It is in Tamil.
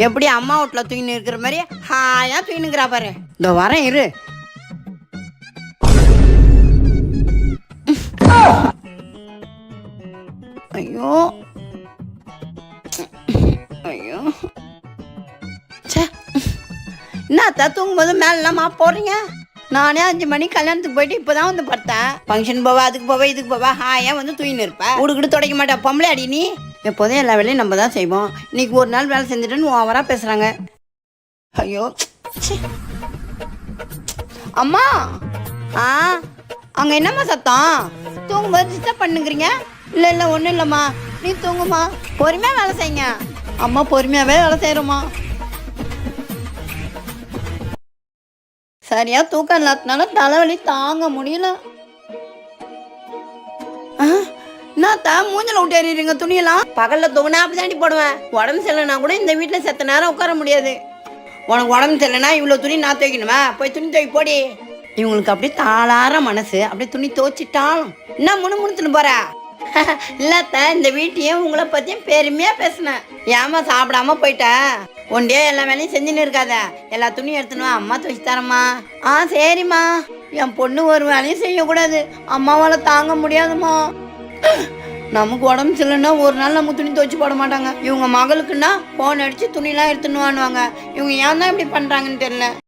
எப்படி அம்மா வீட்டில் தூங்கின்னு இருக்கிற மாதிரி ஹாயா தூங்கினுக்கிறா பாரு. இதோ வரேன் இரு. ஐயோ ஐயோ சே, என்னத்தா தூங்கும்போது மேலெல்லாமா போடுறீங்க? நானே 5 மணிக்கு கல்யாணத்துக்கு போயிட்டு இப்போதான் வந்து பார்த்தேன். ஃபங்க்ஷன் போவா, அதுக்கு போவா, இதுக்கு போவா, ஹாயா வந்து தூங்கின்னு இருப்பேன். வீடு துடைக்க மாட்டேன், பொம்பளை அடி நீ. எப்போதும் எல்லா வேலையும் நம்ம தான் செய்வோம். இன்னைக்கு ஒரு நாள் வேலை செஞ்சுட்டுன்னு ஓவராக பேசுகிறாங்க. ஐயோ அம்மா. அங்கே என்னம்மா சத்தம்? தூங்கும்போது டிஸ்டர்ப் பண்ணுங்கிறீங்க? இல்லை ஒன்றும் இல்லைம்மா, நீ தூங்குமா, பொறுமையாக வேலை செய்யுங்க. அம்மா பொறுமையாகவே வேலை செய்கிறோம்மா. சரியா தூக்கம் இல்லாதனால தலைவலி தாங்க முடியல. என்னத்தா மூஞ்சல விட்டு எறிறீங்க துணியெல்லாம்? பகல்ல தூங்கினா அப்படிதாண்டி போடுவேன். உடம்பு சரியில்லைனா கூட இந்த வீட்டில் செத்த நேரம் உட்கார முடியாது. உனக்கு உடம்பு சரியில்லைனா இவ்வளோ துணி நான் துவைக்கணுமா? போய் துணி துவைக்க போடி. இவங்களுக்கு அப்படியே தாளார மனசு, அப்படியே துணி துவைச்சிட்டாலும் என்ன முணுமுணுத்துன்னு போற? இல்லத்த, இந்த வீட்டையும் உங்களை பற்றியும் பெருமையாக பேசினேன். ஏமா சாப்பிடாம போயிட்டேன்? ஒன்றே எல்லா வேலையும் செஞ்சுன்னு இருக்காத. எல்லா துணியும் எடுத்துனுவா, அம்மா துவைச்சு தரம்மா. சரிம்மா. என் பொண்ணு ஒரு வேலையும் செய்யக்கூடாது, அம்மாவால் தாங்க முடியாதுமா. நமக்கு உடம்பு சரியில்லைன்னா ஒரு நாள் நம்ம துணி துவைச்சு போட மாட்டாங்க. இவங்க மகளுக்குன்னா ஃபோன் அடித்து துணிலாம் எடுத்துன்னு வாங்குவாங்க. இவங்க ஏன் தான் இப்படி பண்ணுறாங்கன்னு தெரியல.